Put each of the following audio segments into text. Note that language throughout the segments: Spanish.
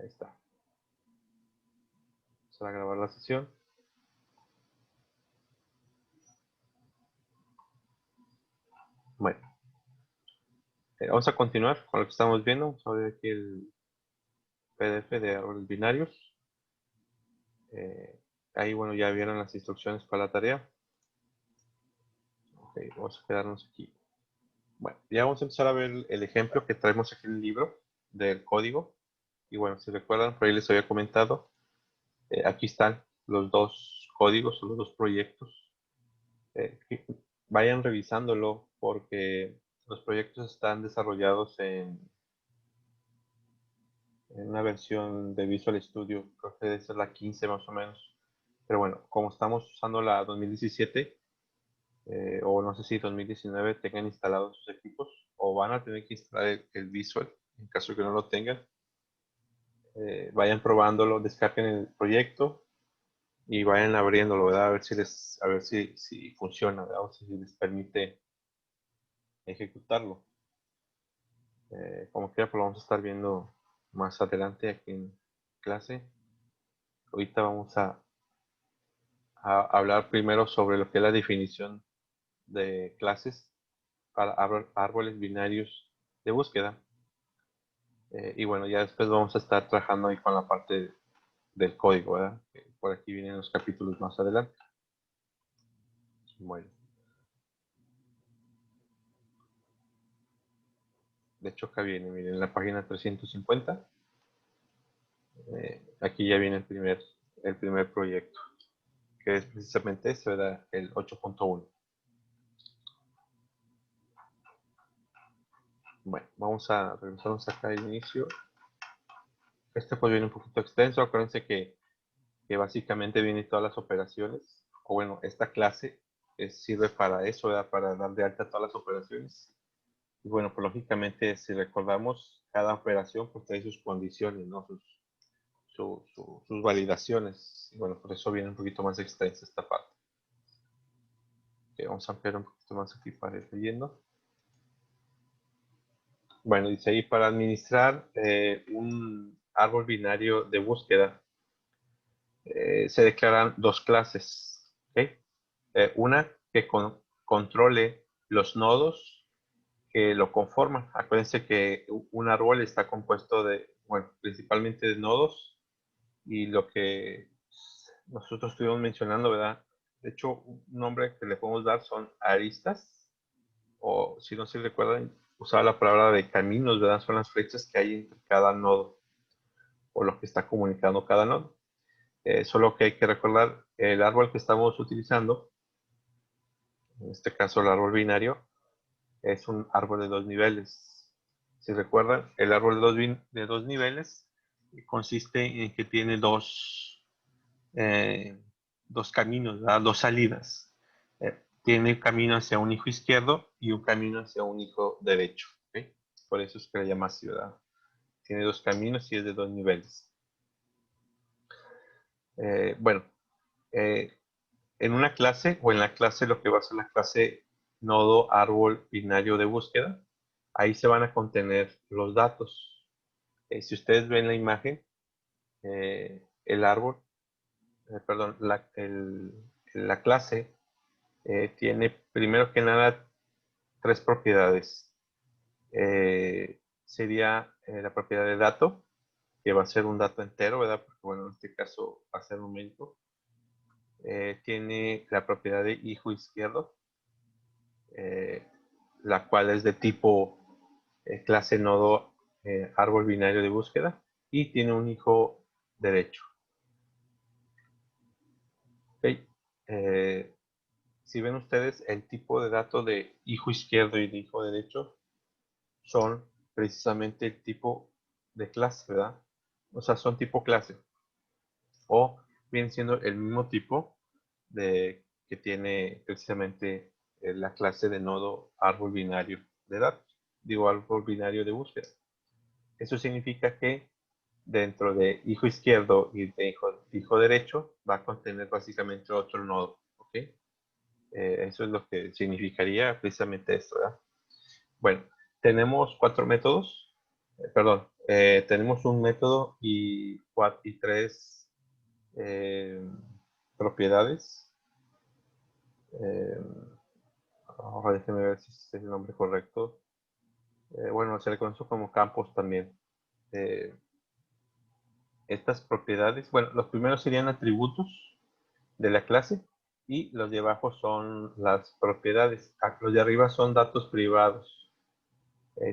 Ahí está. Vamos a grabar la sesión. Bueno, vamos a continuar con lo que estamos viendo. Vamos a ver aquí el PDF de árboles binarios. Ahí, bueno, ya vieron las instrucciones para la tarea. Ok, vamos a quedarnos aquí. Bueno, ya vamos a empezar a ver el ejemplo que traemos aquí en el libro del código. Y bueno, si recuerdan, por ahí les había comentado, aquí están los dos códigos o los dos proyectos. Vayan revisándolo porque los proyectos están desarrollados en una versión de Visual Studio, creo que debe ser la 15 más o menos. Pero bueno, como estamos usando la 2017, o no sé si 2019 tengan instalados sus equipos, o van a tener que instalar el Visual, en caso de que no lo tengan. Vayan probándolo, descarguen el proyecto y vayan abriéndolo, ¿verdad? A ver si funciona, ¿verdad? O si les permite ejecutarlo. Como quiera, pues lo vamos a estar viendo más adelante aquí en clase. Ahorita vamos a hablar primero sobre lo que es la definición de clases para árboles binarios de búsqueda. Y bueno, ya después vamos a estar trabajando ahí con la parte del código, ¿verdad? Por aquí vienen los capítulos más adelante. Bueno. De hecho, acá viene, miren, en la página 350. Aquí ya viene el primer proyecto, que es precisamente este, ¿verdad? El 8.1. Bueno, vamos a regresarnos acá al inicio. Este pues viene un poquito extenso. Acuérdense que básicamente viene todas las operaciones. O bueno, esta clase sirve para eso, ¿verdad? Para dar de alta todas las operaciones. Y bueno, pues lógicamente, si recordamos, cada operación pues trae sus condiciones, ¿no? Sus validaciones. Y bueno, por eso viene un poquito más extensa esta parte. Okay, vamos a ampliar un poquito más aquí para ir leyendo. Bueno, dice ahí, para administrar un árbol binario de búsqueda, se declaran dos clases. ¿Okay? Una que controle los nodos que lo conforman. Acuérdense que un árbol está compuesto de, bueno, principalmente de nodos, y lo que nosotros estuvimos mencionando, ¿verdad? De hecho, un nombre que le podemos dar son aristas, o si no se recuerdan, usaba la palabra de caminos, ¿verdad? Son las flechas que hay entre cada nodo, o lo que está comunicando cada nodo. Solo que hay que recordar, el árbol que estamos utilizando, en este caso el árbol binario, es un árbol de dos niveles. Si recuerdan, el árbol de dos niveles consiste en que tiene dos caminos, ¿verdad? Dos salidas. Tiene un camino hacia un hijo izquierdo y un camino hacia un hijo derecho. ¿Okay? Por eso es que la llama así, ¿verdad? Tiene dos caminos y es de dos niveles. Bueno, en una clase o en la clase, lo que va a ser la clase nodo árbol binario de búsqueda, ahí se van a contener los datos. Si ustedes ven la imagen, el árbol, perdón, la clase tiene primero que nada tres propiedades. Sería la propiedad de dato, que va a ser un dato entero, ¿verdad? Porque bueno, en este caso va a ser numérico. Tiene la propiedad de hijo izquierdo, eh, la cual es de tipo clase nodo árbol binario de búsqueda, y tiene un hijo derecho. ¿Okay? Si ven ustedes, el tipo de dato de hijo izquierdo y de hijo derecho son precisamente el tipo de clase, ¿verdad? O sea, son tipo clase. O vienen siendo el mismo tipo que tiene precisamente la clase de nodo árbol binario de datos. Digo, árbol binario de búsqueda. Eso significa que dentro de hijo izquierdo y de hijo derecho va a contener básicamente otro nodo. ¿Ok? Eso es lo que significaría precisamente esto, ¿verdad? Bueno, tenemos cuatro métodos, tenemos un método y tres propiedades. Ahora déjenme ver si es el nombre correcto. Bueno, se le conoce como campos también. Estas propiedades, bueno, los primeros serían atributos de la clase y los de abajo son las propiedades. Los de arriba son datos privados.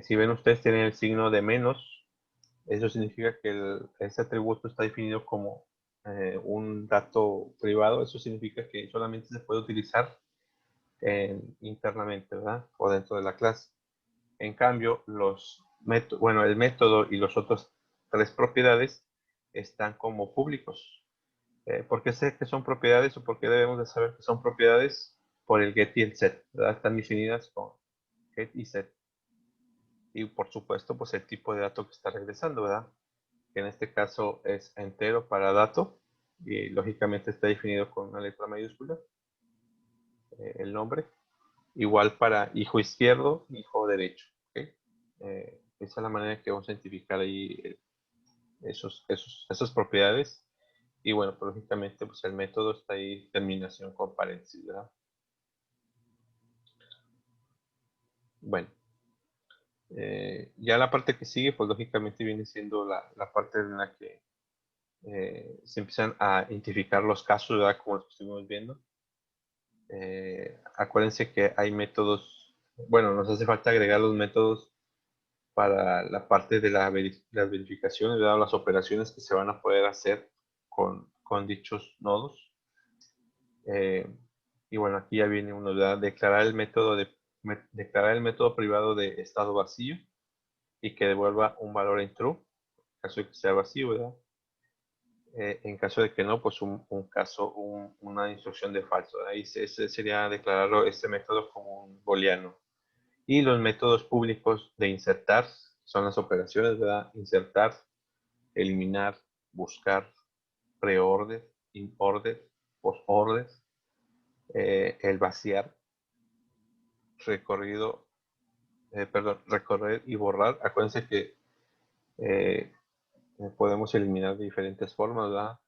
Si ven ustedes tienen el signo de menos, eso significa que ese atributo está definido como un dato privado. Eso significa que solamente se puede utilizar internamente, ¿verdad? O dentro de la clase. En cambio, el método y los otros tres propiedades están como públicos. ¿Por qué sé que son propiedades o por qué debemos de saber que son propiedades? Por el get y el set, ¿verdad? Están definidas con get y set. Y por supuesto, pues el tipo de dato que está regresando, ¿verdad? Que en este caso es entero para dato y lógicamente está definido con una letra mayúscula, el nombre. Igual para hijo izquierdo, hijo derecho. ¿Okay? Esa es la manera que vamos a identificar ahí esas propiedades. Y bueno, pues, lógicamente pues el método está ahí, terminación con paréntesis, ¿verdad? Bueno, ya la parte que sigue, pues lógicamente viene siendo la parte en la que se empiezan a identificar los casos, ¿verdad? Como los que estuvimos viendo. Acuérdense que hay métodos, bueno, nos hace falta agregar los métodos para la parte de las verificaciones, ¿verdad? Las operaciones que se van a poder hacer con dichos nodos. Y bueno, aquí ya viene uno, ¿verdad? Declarar el método privado de estado vacío y que devuelva un valor en true, en caso de que sea vacío, ¿verdad? En caso de que no, pues una instrucción de falso. Ahí ese sería declararlo, este método como un booleano. Y los métodos públicos de insertar son las operaciones, ¿verdad? Insertar, eliminar, buscar, preorder, inorder, postorder, el vaciar, recorrer y borrar. Acuérdense que eh, podemos eliminar de diferentes formas, ¿verdad?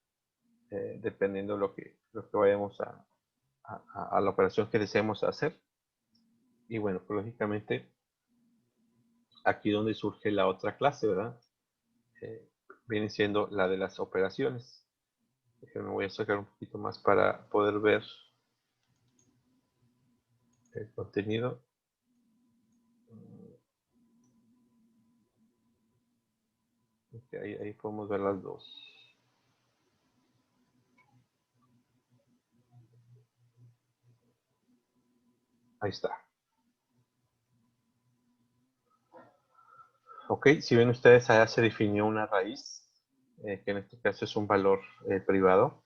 Dependiendo de lo que vayamos a la operación que deseemos hacer. Y bueno, pues lógicamente aquí donde surge la otra clase, ¿verdad? Eh, Viene siendo la de las operaciones. Me voy a sacar un poquito más para poder ver el contenido. Okay, ahí podemos ver las dos. Ahí está. Ok, si ven ustedes, allá se definió una raíz, que en este caso es un valor privado.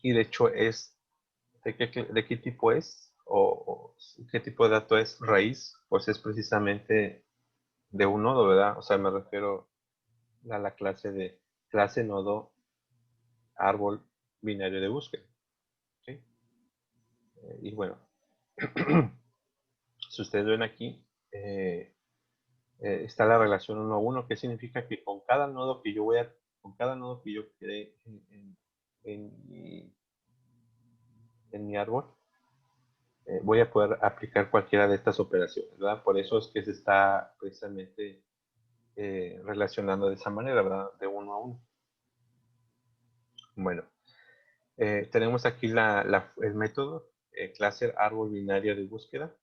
Y de hecho ¿de qué tipo es? O qué tipo de dato es raíz? Pues es precisamente de un nodo, ¿verdad? O sea, me refiero a la clase nodo árbol binario de búsqueda. ¿Sí? Y bueno, si ustedes ven aquí, está la relación 1 a 1, que significa que con cada nodo que yo cree en mi árbol, voy a poder aplicar cualquiera de estas operaciones, ¿verdad? Por eso es que se está precisamente relacionando de esa manera, ¿verdad? De 1 a 1. Bueno, tenemos aquí el método clase árbol binario de búsqueda.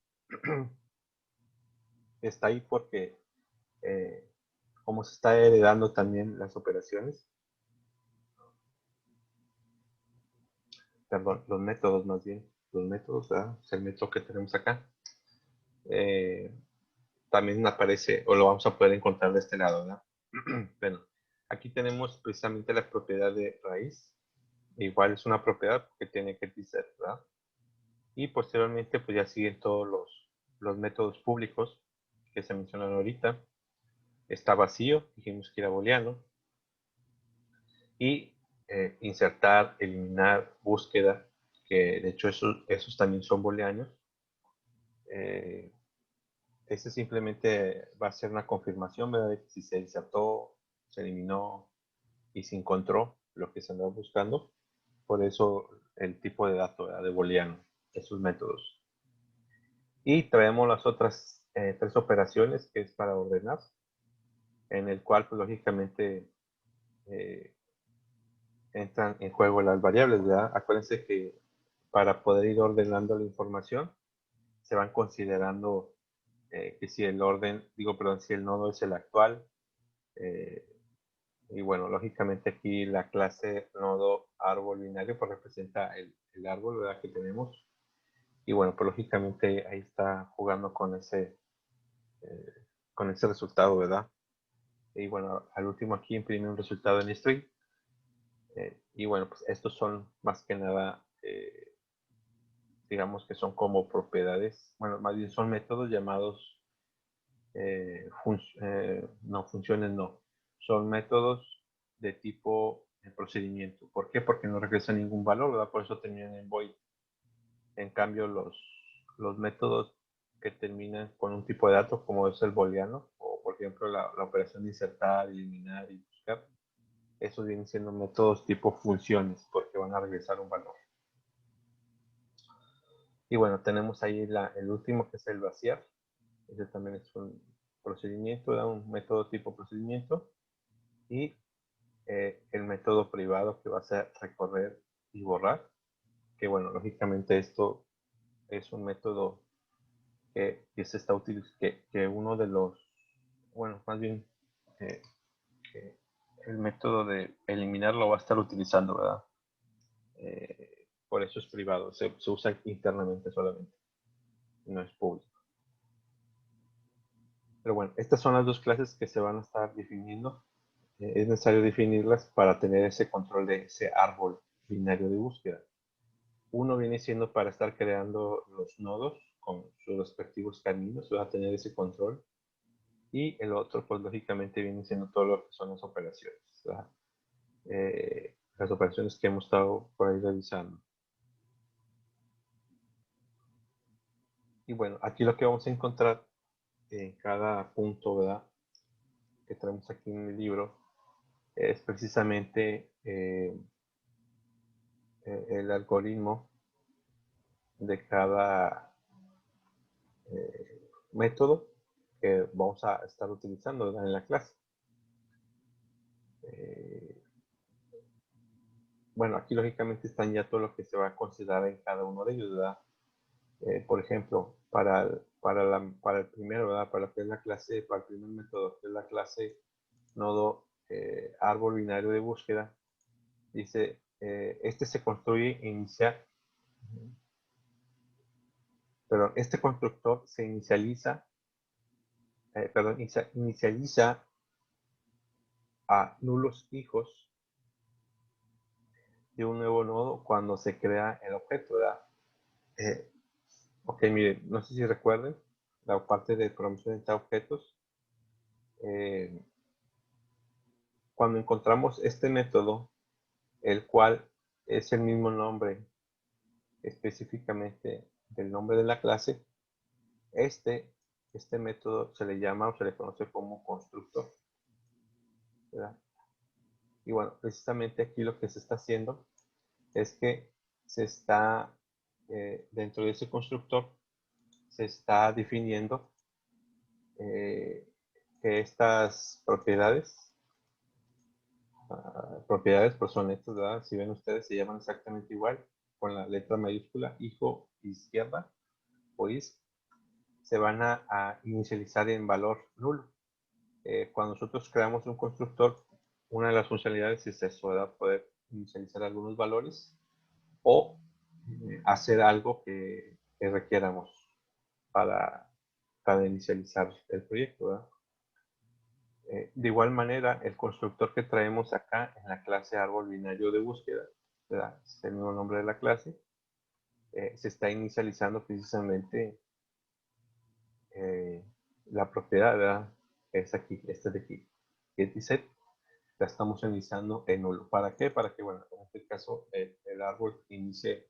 Está ahí porque como se está heredando también las operaciones, perdón, los métodos más bien, los métodos, ¿verdad? Es el método que tenemos acá. Eh, También aparece, o lo vamos a poder encontrar de este lado, ¿verdad? Bueno, aquí tenemos precisamente la propiedad de raíz. Igual es una propiedad porque tiene que ser, ¿verdad? Y posteriormente, pues ya siguen todos los métodos públicos que se mencionan ahorita. Está vacío, dijimos que era booleano. Y insertar, eliminar, búsqueda, que de hecho esos también son booleanos. Este simplemente va a ser una confirmación, ¿verdad? De que si se insertó, se eliminó y se encontró lo que se andaba buscando. Por eso el tipo de dato, ¿verdad? De booleano, esos métodos. Y traemos las otras tres operaciones, que es para ordenar, en el cual, pues, lógicamente, entran en juego las variables, ¿verdad? Acuérdense que para poder ir ordenando la información, se van considerando que si el orden, digo, perdón, si el nodo es el actual, eh, y bueno, lógicamente aquí la clase nodo árbol binario pues representa el árbol, ¿verdad? Que tenemos. Y bueno, pues lógicamente ahí está jugando eh, con ese resultado, ¿verdad? Y bueno, al último aquí imprime un resultado en string. Y bueno, pues estos son más que nada, digamos que son como propiedades, bueno, más bien son métodos llamados, no, funciones no, son métodos de tipo procedimiento. ¿Por qué? Porque no regresa ningún valor, ¿verdad? Por eso terminan en void. En cambio, los métodos que terminan con un tipo de datos, como es el booleano, o por ejemplo la operación de insertar, eliminar y buscar, esos vienen siendo métodos tipo funciones, porque van a regresar un valor. Y bueno, tenemos ahí el último, que es el vaciar. Ese también es un procedimiento, ¿verdad? Un método tipo procedimiento. Y el método privado, que va a ser recorrer y borrar. Que bueno, lógicamente esto es un método que se está utilizando, que uno de los, bueno, más bien, eh, que el método de eliminar lo va a estar utilizando, ¿verdad? Por eso es privado, se usa internamente solamente, no es público. Pero bueno, estas son las dos clases que se van a estar definiendo. Es necesario definirlas para tener ese control de ese árbol binario de búsqueda. Uno viene siendo para estar creando los nodos con sus respectivos caminos, va a tener ese control. Y el otro, pues lógicamente viene siendo todo lo que son las operaciones, ¿verdad? Las operaciones que hemos estado por ahí revisando. Y bueno, aquí lo que vamos a encontrar en cada punto, ¿verdad? Que tenemos aquí en el libro, es precisamente el algoritmo de cada método que vamos a estar utilizando, ¿verdad? En la clase. Eh, bueno, aquí lógicamente están ya todo lo que se va a considerar en cada uno de ellos, ¿verdad? Por ejemplo, para el primero, ¿verdad? Para lo que es la clase, para el primer método, que es la clase nodo árbol binario de búsqueda, dice, este se construye inicial, perdón, este constructor se inicializa, perdón, inicializa a nulos hijos de un nuevo nodo cuando se crea el objeto, ¿verdad? Eh, ok, miren, no sé si recuerden la parte de programación de objetos. Eh, Cuando encontramos este método, el cual es el mismo nombre específicamente del nombre de la clase, este, este método se le llama o se le conoce como constructor, ¿verdad? Y bueno, precisamente aquí lo que se está haciendo es que se está, dentro de ese constructor, se está definiendo que estas propiedades, propiedades pues son estas, ¿verdad? Si ven ustedes, se llaman exactamente igual, con la letra mayúscula, hijo izquierda o is, se van a inicializar en valor nulo. Cuando nosotros creamos un constructor, una de las funcionalidades es eso, ¿verdad? Poder inicializar algunos valores o hacer algo que requieramos para, para inicializar el proyecto, ¿verdad? De igual manera, el constructor que traemos acá en la clase árbol binario de búsqueda, ¿verdad? Es el mismo nombre de la clase, se está inicializando precisamente la propiedad, ¿verdad? Es aquí, este de aquí, getInset, la estamos iniciando en nulo. ¿Para qué? Para que, bueno, en este caso el árbol inicie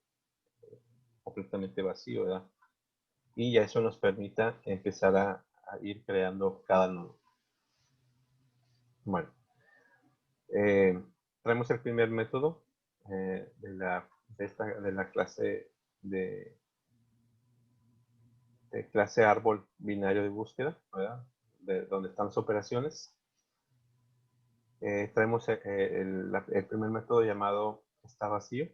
completamente vacío, ¿verdad? y ya eso nos permita empezar a ir creando cada nodo. Bueno, traemos el primer método de la clase de clase árbol binario de búsqueda, ¿verdad? De donde están las operaciones. Traemos el primer método llamado está vacío.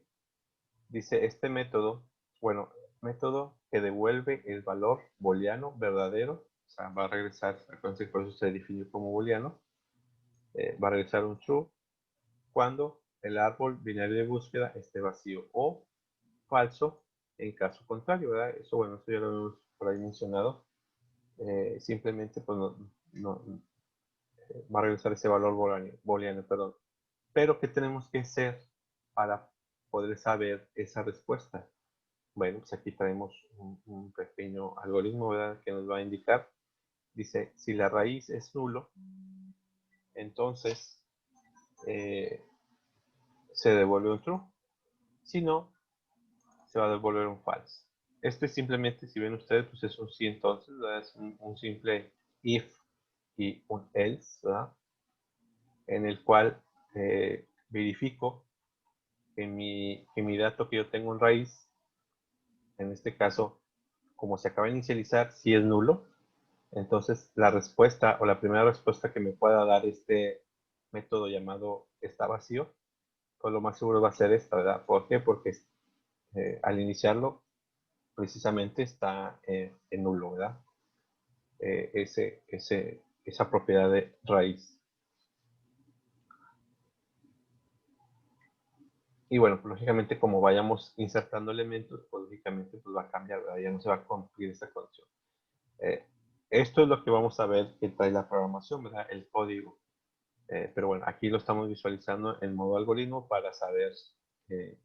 Dice este método, bueno, método que devuelve el valor booleano verdadero, o sea, va a regresar, acuérdense que por eso se definió como booleano, va a regresar un true cuando el árbol binario de búsqueda esté vacío o falso en caso contrario, ¿verdad? Eso, bueno, eso ya lo hemos por ahí mencionado. Simplemente, pues, va a regresar ese valor booleano, perdón. Pero, ¿qué tenemos que hacer para poder saber esa respuesta? Bueno, pues aquí traemos un pequeño algoritmo, ¿verdad? Que nos va a indicar. Dice, si la raíz es nulo, entonces se devuelve un true. Si no, se va a devolver un false. Este simplemente, si ven ustedes, pues es un sí entonces, ¿verdad? Es un simple if y un else, ¿verdad? En el cual verifico que mi dato que yo tengo en raíz, en este caso, como se acaba de inicializar, si es nulo, entonces la respuesta o la primera respuesta que me pueda dar este método llamado está vacío, pues lo más seguro va a ser esta, ¿verdad? ¿Por qué? Porque al iniciarlo precisamente está en nulo, ¿verdad? Esa propiedad de raíz. Y bueno, pues lógicamente como vayamos insertando elementos, pues lógicamente pues va a cambiar, ¿verdad? Ya no se va a cumplir esta condición. Esto es lo que vamos a ver que trae la programación, ¿verdad? El código. Pero bueno, aquí lo estamos visualizando en modo algoritmo para saber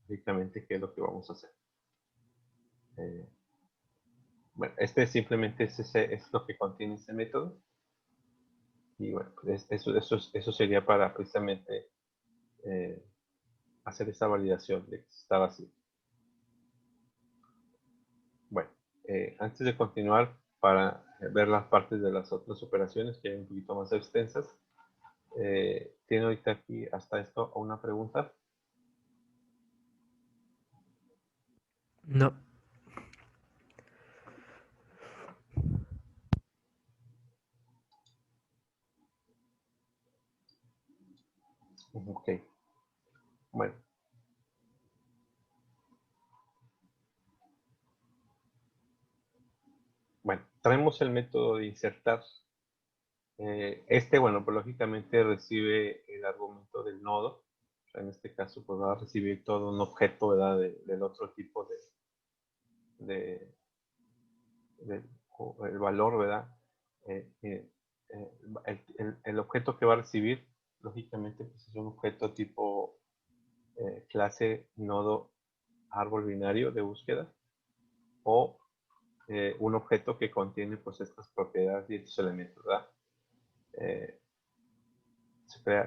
lógicamente qué es lo que vamos a hacer. Bueno, este simplemente es lo que contiene este método. Y bueno, pues eso sería para precisamente hacer esta validación de que está vacío. Bueno, antes de continuar, para ver las partes de las otras operaciones que hay un poquito más extensas, ¿tiene ahorita aquí hasta esto una pregunta? No. Ok, bueno. Bueno, traemos el método de insertar. Bueno, pues lógicamente recibe el argumento del nodo. O sea, en este caso, pues va a recibir todo un objeto, ¿verdad? Del otro tipo de, el valor, ¿verdad? El objeto que va a recibir, lógicamente, pues es un objeto tipo clase nodo árbol binario de búsqueda o un objeto que contiene pues estas propiedades y estos elementos, ¿verdad? Eh,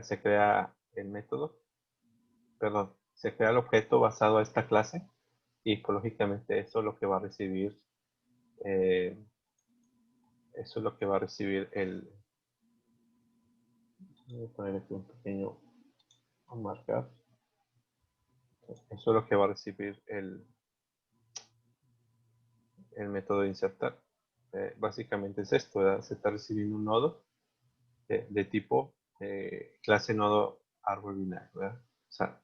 se crea el método, perdón, se crea el objeto basado a esta clase y pues, lógicamente eso es lo que va a recibir eso es lo que va a recibir voy a poner aquí un pequeño marcar, eso es lo que va a recibir el método de insertar. Básicamente es esto, ¿verdad? Se está recibiendo un nodo de tipo clase nodo árbol binario, ¿verdad? O sea,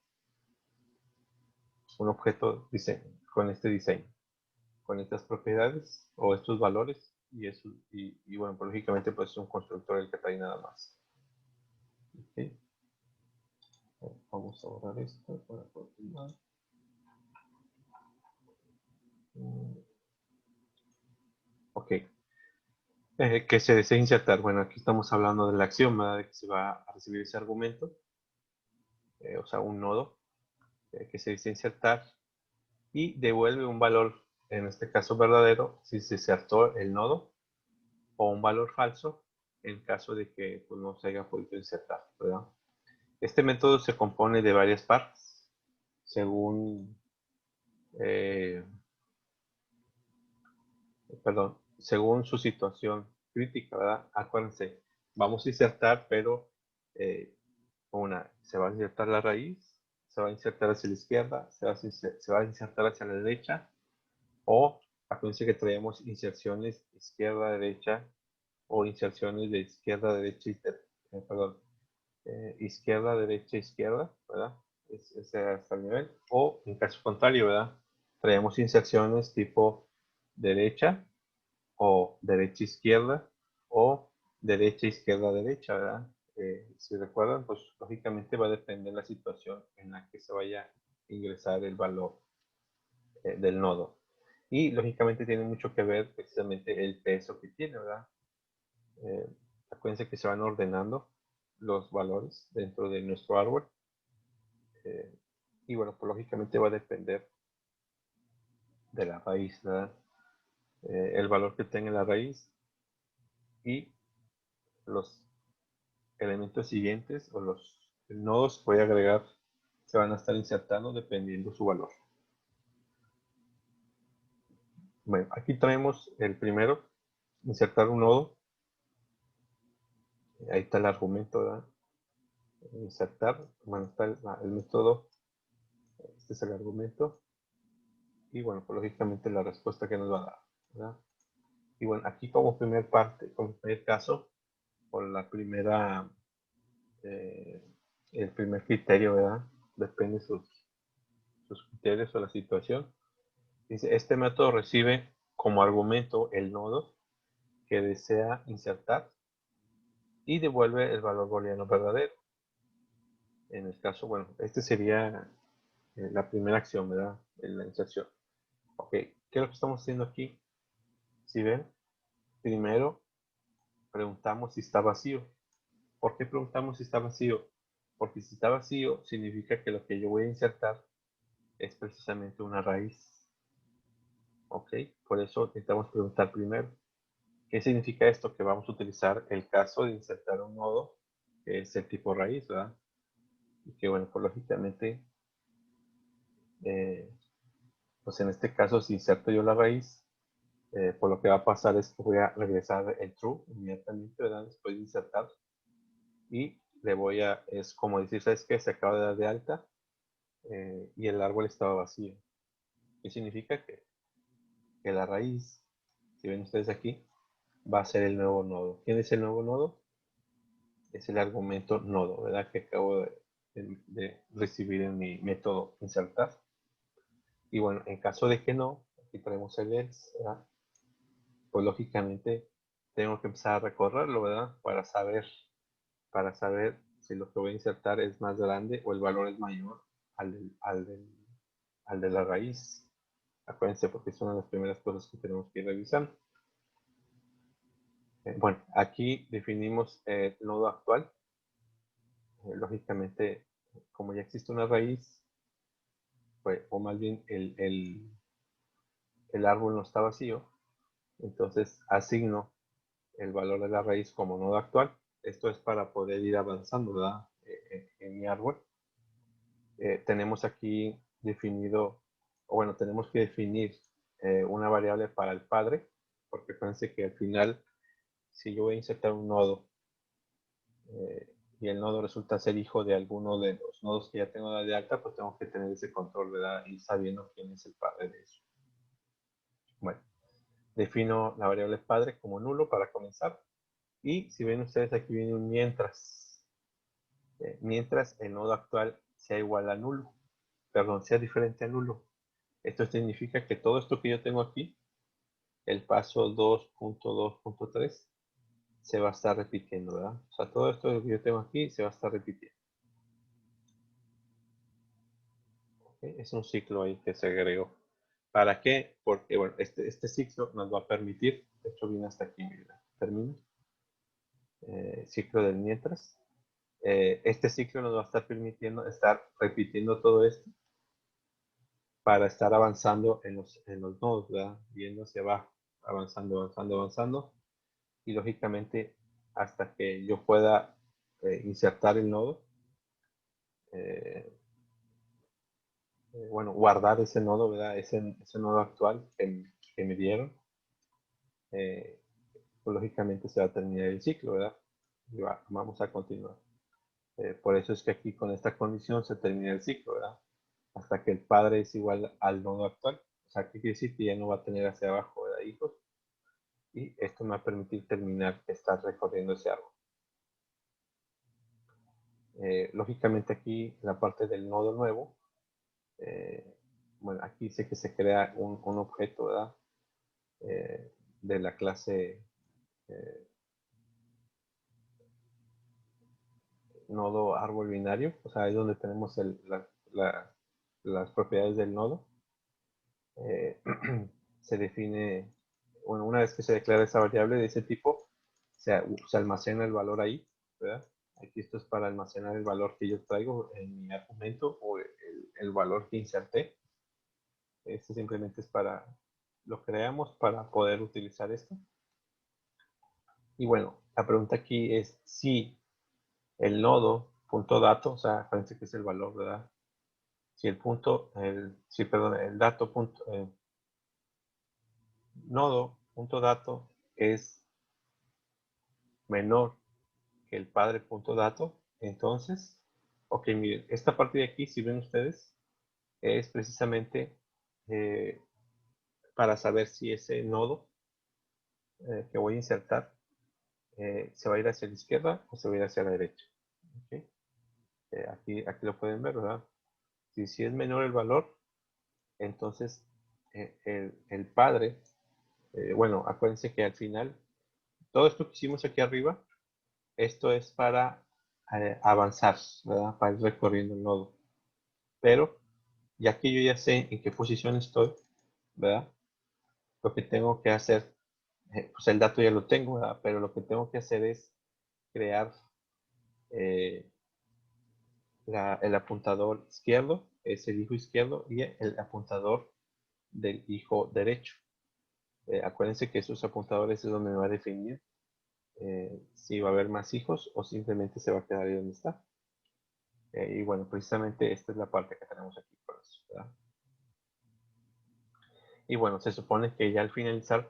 un objeto con este diseño, con estas propiedades o estos valores y bueno, pues, lógicamente pues es un constructor el que trae nada más. ¿Okay? Vamos a borrar esto para continuar. Ok. Que se desea insertar. Bueno, aquí estamos hablando de la acción, ¿verdad? De que se va a recibir ese argumento, o sea, un nodo que se desea insertar y devuelve un valor, en este caso verdadero, si se insertó el nodo, o un valor falso en caso de que pues, no se haya podido insertar, ¿verdad? Este método se compone de varias partes, según perdón, según su situación crítica, ¿verdad? Acuérdense, vamos a insertar, pero se va a insertar la raíz, se va a insertar hacia la izquierda, se va a insertar hacia la derecha, o acuérdense que traemos inserciones izquierda-derecha o inserciones de izquierda-derecha, perdón, izquierda-derecha-izquierda, ¿verdad? Ese hasta el nivel. O en caso contrario, ¿verdad? Traemos inserciones tipo derecha o derecha-izquierda o derecha-izquierda-derecha, ¿verdad? Si recuerdan, pues lógicamente va a depender de la situación en la que se vaya a ingresar el valor del nodo. Y lógicamente tiene mucho que ver precisamente el peso que tiene, ¿verdad? Acuérdense que se van ordenando los valores dentro de nuestro árbol. Y bueno, pues lógicamente va a depender de la raíz, ¿verdad? El valor que tenga la raíz y los elementos siguientes o los nodos que voy a agregar se van a estar insertando dependiendo su valor. Bueno, aquí traemos el primero, insertar un nodo. Ahí está el argumento, ¿verdad? Insertar, bueno, está el método, este es el argumento. Y bueno, pues lógicamente la respuesta que nos va a dar, ¿verdad? Y bueno, aquí como primer caso, por la primera, el primer criterio, ¿verdad? Depende de sus criterios o la situación. Dice, este método recibe como argumento el nodo que desea insertar y devuelve el valor booleano verdadero. En el caso, bueno, este sería la primera acción, ¿verdad? En la inserción. Ok, ¿qué es lo que estamos haciendo aquí? Si ven, primero preguntamos si está vacío. ¿Por qué preguntamos si está vacío? Porque si está vacío, significa que lo que yo voy a insertar es precisamente una raíz. ¿Ok? Por eso necesitamos preguntar primero. ¿Qué significa esto? Que vamos a utilizar el caso de insertar un nodo, que es el tipo raíz, ¿verdad? Y que, bueno, pues lógicamente, pues en este caso, si inserto yo la raíz, pues lo que va a pasar es que voy a regresar el true inmediatamente, ¿verdad? Después de insertar. Y le voy a, es como decir, ¿sabes qué? Se acaba de dar de alta y el árbol estaba vacío. ¿Qué significa? Que la raíz, si ven ustedes aquí, va a ser el nuevo nodo. ¿Quién es el nuevo nodo? Es el argumento nodo, ¿verdad? Que acabo de recibir en mi método insertar. Y bueno, en caso de que no, aquí tenemos el else, ¿verdad? Pues lógicamente tengo que empezar a recorrerlo, ¿verdad? Para saber si lo que voy a insertar es más grande o el valor es mayor al de la raíz. Acuérdense porque es una de las primeras cosas que tenemos que ir revisando. Bueno, aquí definimos el nodo actual. Lógicamente, como ya existe una raíz, pues, o más bien el árbol no está vacío, entonces asigno el valor de la raíz como nodo actual. Esto es para poder ir avanzando, ¿verdad? En mi árbol. Tenemos aquí definido, o bueno, tenemos que definir una variable para el padre, porque fíjense que al final, si yo voy a insertar un nodo y el nodo resulta ser hijo de alguno de los nodos que ya tengo de alta, pues tengo que tener ese control, ¿verdad? Y sabiendo quién es el padre de eso. Bueno, defino la variable padre como nulo para comenzar. Y si ven ustedes, aquí viene un mientras. Mientras el nodo actual sea igual a nulo. Perdón, sea diferente a nulo. Esto significa que todo esto que yo tengo aquí, el paso 2.2.3, se va a estar repitiendo, ¿verdad? O sea, todo esto que yo tengo aquí se va a estar repitiendo. ¿Okay? Es un ciclo ahí que se agregó. ¿Para qué? Porque, bueno, este ciclo nos va a permitir, de hecho viene hasta aquí, mira, termino, ciclo del mientras. Este ciclo nos va a estar permitiendo estar repitiendo todo esto para estar avanzando en los nodos, ¿verdad? Viendo hacia abajo, avanzando, avanzando, avanzando. Y lógicamente, hasta que yo pueda insertar el nodo, bueno, guardar ese nodo, ¿verdad? Ese nodo actual que me dieron. pues lógicamente se va a terminar el ciclo, ¿verdad? Y vamos a continuar. Por eso es que aquí con esta condición se termina el ciclo, ¿verdad? Hasta que el padre es igual al nodo actual. O sea, ¿qué quiere decir? Que ya no va a tener hacia abajo, ¿verdad? Hijos. Y esto me va a permitir terminar, estar recorriendo ese árbol. Lógicamente aquí la parte del nodo nuevo, bueno, aquí dice que se crea un objeto, ¿verdad? De la clase nodo árbol binario, o sea, ahí es donde tenemos las propiedades del nodo. Se define, bueno, una vez que se declara esa variable de ese tipo, se almacena el valor ahí, ¿verdad? Aquí esto es para almacenar el valor que yo traigo en mi argumento o el valor que inserté. Este simplemente es para, lo creamos para poder utilizar esto. Y bueno, la pregunta aquí es si el nodo punto dato, o sea, parece que es el valor, ¿verdad? Si el punto, perdón, el dato punto, nodo punto dato es menor que el padre punto dato, entonces, ok, miren, esta parte de aquí, si ven ustedes, es precisamente para saber si ese nodo que voy a insertar se va a ir hacia la izquierda o se va a ir hacia la derecha. ¿Okay? Aquí lo pueden ver, ¿verdad? Si es menor el valor, entonces el padre, bueno, acuérdense que al final, todo esto que hicimos aquí arriba, esto es para avanzar, ¿verdad? Para ir recorriendo el nodo. Pero ya que yo ya sé en qué posición estoy, ¿verdad? Lo que tengo que hacer, pues el dato ya lo tengo, ¿verdad? Pero lo que tengo que hacer es crear eh, el apuntador izquierdo, es el hijo izquierdo, y el apuntador del hijo derecho. Acuérdense que esos apuntadores es donde me va a definir si va a haber más hijos o simplemente se va a quedar ahí donde está. Y bueno, precisamente esta es la parte que tenemos aquí por eso, ¿verdad? Y bueno, se supone que ya al finalizar,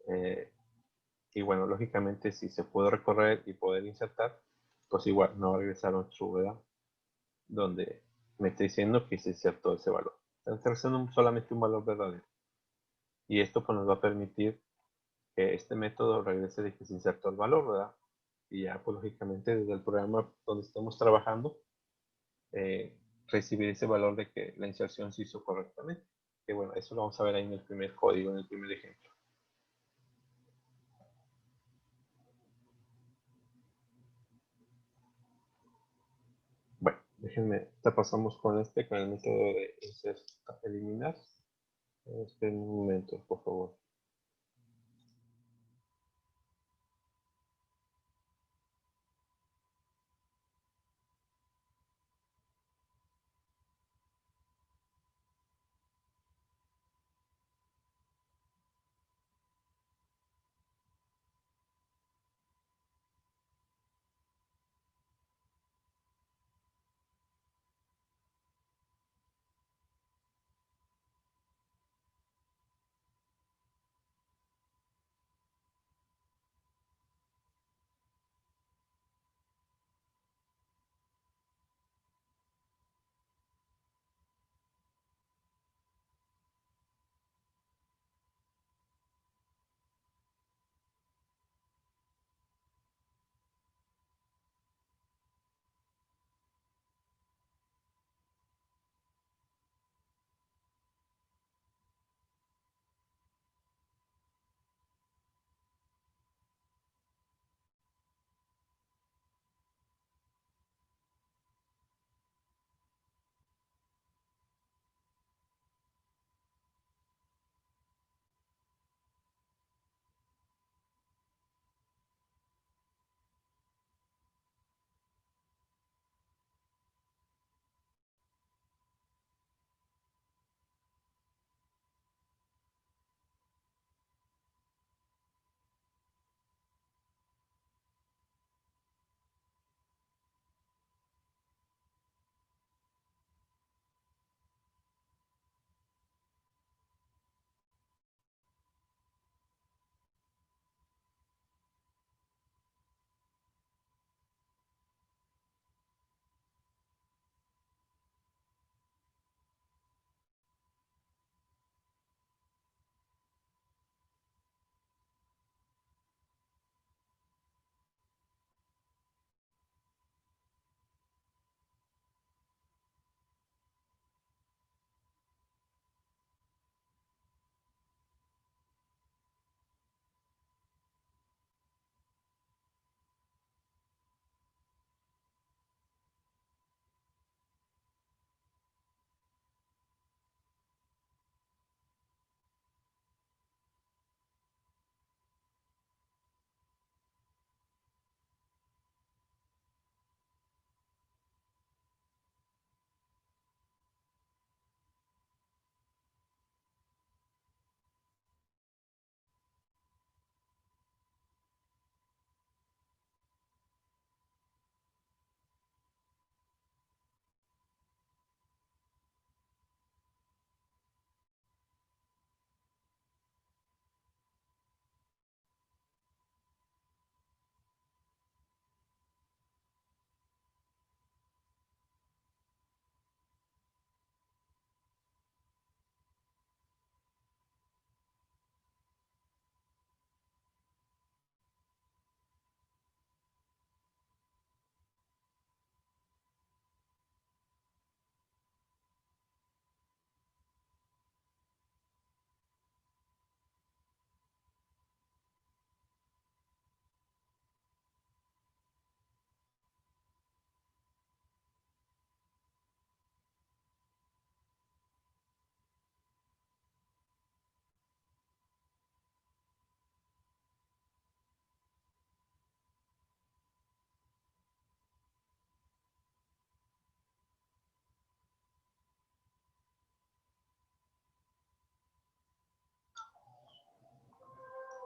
eh, y bueno, lógicamente si se puede recorrer y poder insertar, pues igual no va a regresar a un true, ¿verdad? Donde me está diciendo que se insertó ese valor. Está regresando solamente un valor verdadero. Y esto pues nos va a permitir que este método regrese de que se insertó el valor, ¿verdad? Y ya pues lógicamente desde el programa donde estemos trabajando, eh, recibir ese valor de que la inserción se hizo correctamente. Que bueno, eso lo vamos a ver ahí en el primer código, en el primer ejemplo. Bueno, déjenme, ya pasamos con el método de eliminar. Esperen un momento, por favor.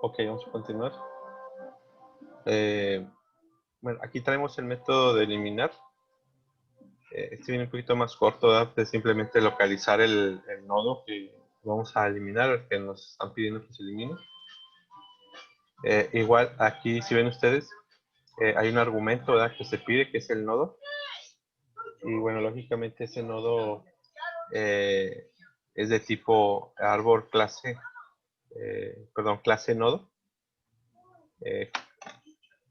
Ok, vamos a continuar. Bueno, aquí traemos el método de eliminar. Este viene un poquito más corto, ¿verdad? Es simplemente localizar el nodo que vamos a eliminar, el que nos están pidiendo que se elimine. Igual aquí, si ven ustedes, hay un argumento, ¿verdad?, que se pide, que es el nodo. Y bueno, lógicamente ese nodo es de tipo árbol clase, clase nodo.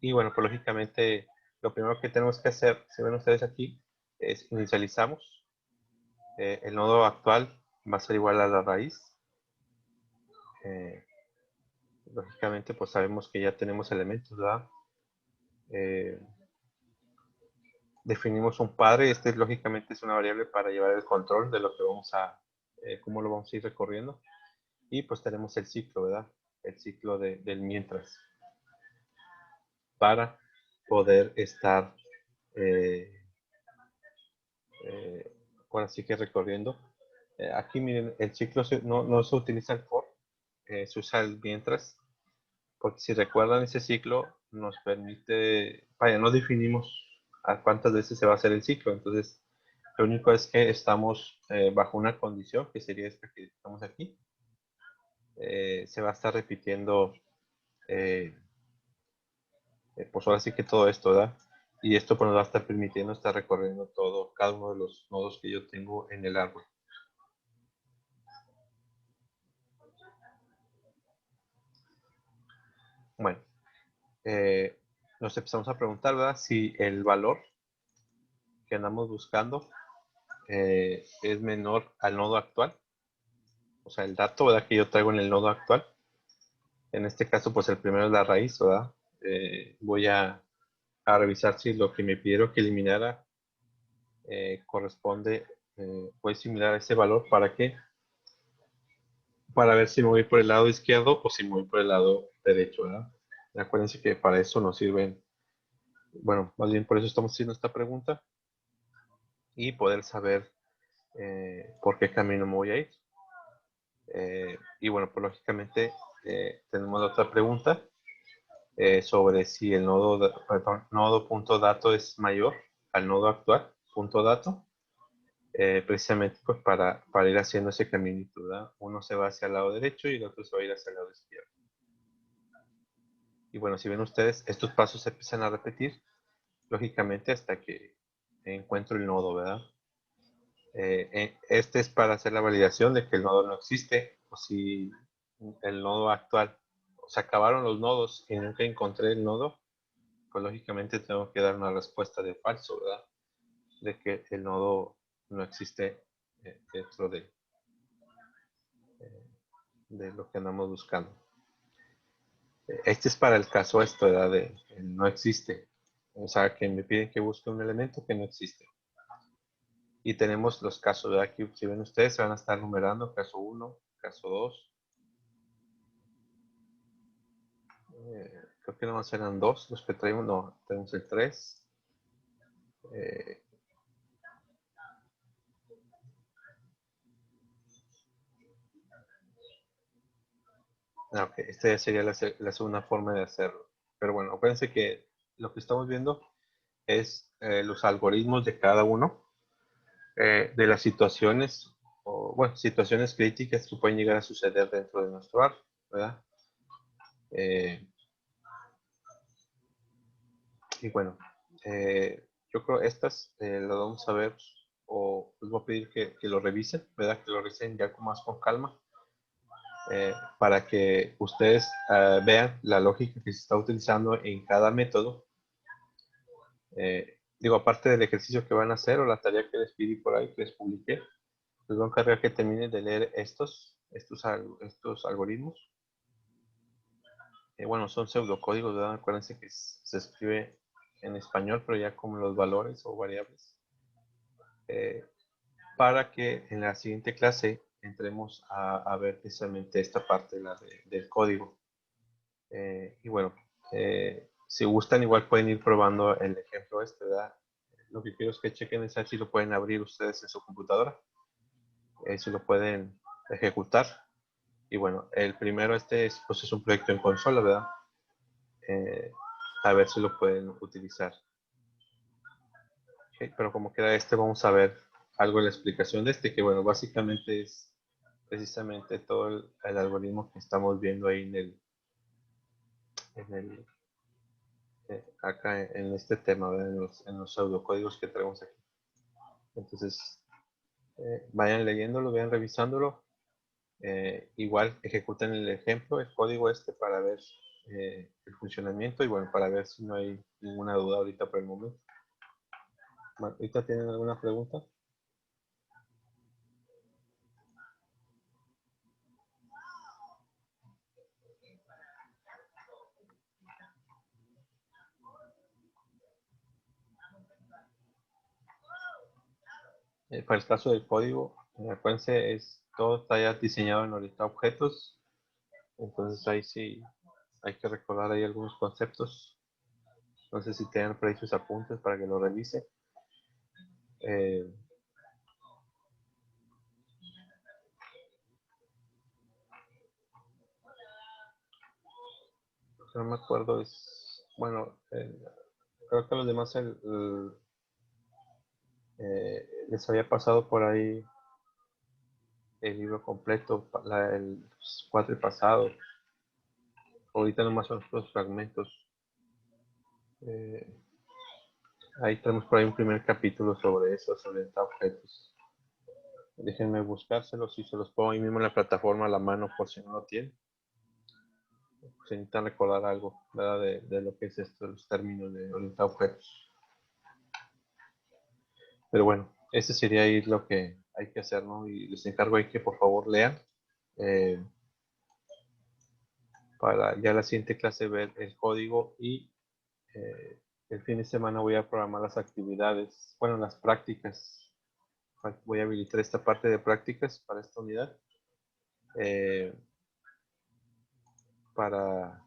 Y bueno, pues lógicamente lo primero que tenemos que hacer, si ven ustedes aquí, es inicializamos. El nodo actual va a ser igual a la raíz. Lógicamente, pues sabemos que ya tenemos elementos, ¿verdad? Definimos un padre. Este lógicamente es una variable para llevar el control de lo que vamos a, cómo lo vamos a ir recorriendo. Y pues tenemos el ciclo, ¿verdad? El ciclo del mientras. Para poder estar, ahora sí que recorriendo. Aquí miren, el ciclo no se utiliza el for, se usa el mientras, porque si recuerdan ese ciclo nos permite, vaya, no definimos a cuántas veces se va a hacer el ciclo, entonces lo único es que estamos bajo una condición, que sería esta que estamos aquí. Se va a estar repitiendo, pues ahora sí que todo esto, ¿verdad? Y esto pues nos va a estar permitiendo estar recorriendo todo, cada uno de los nodos que yo tengo en el árbol. Bueno, nos empezamos a preguntar, ¿verdad?, si el valor que andamos buscando es menor al nodo actual. O sea, el dato, ¿verdad?, que yo traigo en el nodo actual. En este caso, pues el primero es la raíz, ¿verdad? Voy a revisar si lo que me pidieron que eliminara corresponde, pues similar a ese valor. ¿Para qué? Para ver si me voy por el lado izquierdo o si me voy por el lado derecho, ¿verdad? Acuérdense que para eso nos sirven, bueno, más bien por eso estamos haciendo esta pregunta y poder saber por qué camino me voy a ir. Y bueno, pues lógicamente tenemos otra pregunta sobre si el nodo.dato es mayor al nodo actual, punto dato, precisamente pues para ir haciendo ese caminito, ¿verdad? Uno se va hacia el lado derecho y el otro se va a ir hacia el lado izquierdo. Y bueno, si ven ustedes, estos pasos se empiezan a repetir, lógicamente, hasta que encuentro el nodo, ¿verdad? Este es para hacer la validación de que el nodo no existe, o si el nodo actual, se acabaron los nodos y nunca encontré el nodo, pues lógicamente tengo que dar una respuesta de falso, ¿verdad? De que el nodo no existe dentro de lo que andamos buscando. Este es para el caso esto, ¿verdad? De no existe. O sea, que me piden que busque un elemento que no existe. Y tenemos los casos, ¿verdad? Aquí, si ven ustedes, se van a estar numerando caso 1, caso 2. Creo que nomás eran 2 los que traemos, no, tenemos el 3. Ok, esta ya sería la segunda forma de hacerlo. Pero bueno, acuérdense que lo que estamos viendo es los algoritmos de cada uno de las situaciones, o bueno, situaciones críticas que pueden llegar a suceder dentro de nuestro árbol, ¿verdad? Y bueno, yo creo estas las vamos a ver, o les voy a pedir que lo revisen, ¿verdad? Que lo revisen ya con más con calma, para que ustedes vean la lógica que se está utilizando en cada método. Digo, aparte del ejercicio que van a hacer o la tarea que les pedí por ahí, que les publiqué, les voy a encargar que terminen de leer estos algoritmos. Bueno, son pseudocódigos, ¿verdad? Acuérdense que se escribe en español, pero ya como los valores o variables. Para que en la siguiente clase entremos a ver precisamente esta parte del código. Y bueno, si gustan, igual pueden ir probando el ejemplo este, ¿verdad? Lo que quiero es que chequen es si lo pueden abrir ustedes en su computadora, si lo pueden ejecutar. Y bueno, el primero pues es un proyecto en consola, ¿verdad? A ver si lo pueden utilizar. Okay, pero como queda vamos a ver algo de la explicación de que bueno, básicamente es precisamente todo el algoritmo que estamos viendo ahí en el acá en este tema, ¿verdad? En los pseudocódigos que traemos aquí. Entonces, vayan leyéndolo, vayan revisándolo. Igual ejecuten el ejemplo, el código para ver el funcionamiento y bueno, para ver si no hay ninguna duda ahorita por el momento. ¿Ahorita tienen alguna pregunta? Para el caso del código, acuérdense, todo está ya diseñado en ahorita objetos, entonces ahí sí hay que recordar ahí algunos conceptos. No sé si tienen por ahí sus apuntes para que lo revise. No me acuerdo, bueno, creo que los demás les había pasado por ahí el libro completo, el cuatro pasado. Ahorita nomás son los fragmentos. Ahí tenemos por ahí un primer capítulo sobre eso, sobre objetos. Déjenme buscárselos y se los pongo ahí mismo en la plataforma a la mano por si no lo tienen. Si necesitan recordar algo, ¿verdad? De lo que es esto, los términos de orientar objetos. Pero bueno, ese sería ahí lo que hay que hacer, ¿no? Y les encargo ahí que por favor lean. Para ya la siguiente clase ver el código y el fin de semana voy a programar las actividades, bueno, las prácticas. Voy a habilitar esta parte de prácticas para esta unidad. Para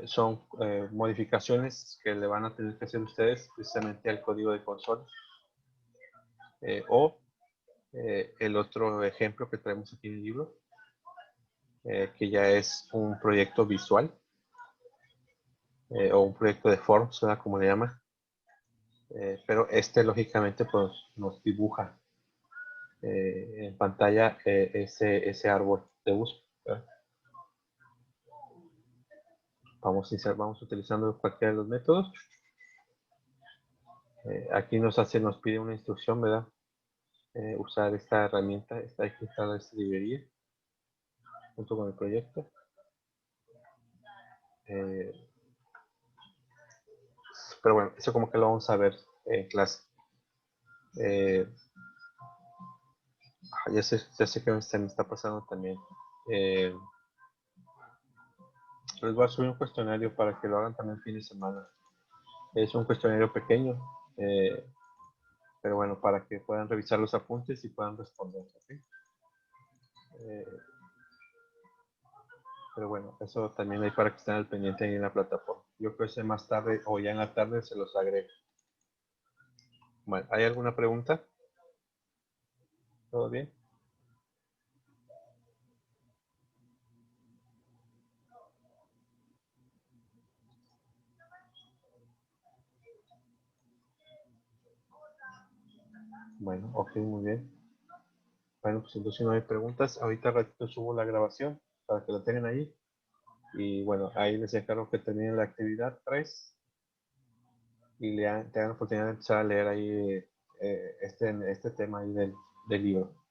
son modificaciones que le van a tener que hacer ustedes precisamente al código de consola. O el otro ejemplo que traemos aquí en el libro, que ya es un proyecto visual o un proyecto de forms, como le llama. Pero lógicamente pues nos dibuja en pantalla ese árbol de búsqueda. Vamos utilizando cualquiera de los métodos. Aquí nos pide una instrucción, ¿verdad? Usar esta herramienta, hay que instalar esta librería junto con el proyecto. Pero bueno, eso como que lo vamos a ver en clase. Ya sé que se me está pasando también. Les voy a subir un cuestionario para que lo hagan también el fin de semana. Es un cuestionario pequeño, pero bueno, para que puedan revisar los apuntes y puedan responder. ¿Okay? Pero bueno, eso también hay para que estén al pendiente ahí en la plataforma. Yo creo que más tarde o ya en la tarde se los agrego. Bueno, ¿hay alguna pregunta? ¿Todo bien? Bueno, ok, muy bien. Bueno, pues entonces si no hay preguntas, ahorita ratito subo la grabación para que la tengan ahí. Y bueno, ahí les encargo que terminen la actividad 3 y tengan la oportunidad de empezar a leer ahí este tema ahí del libro.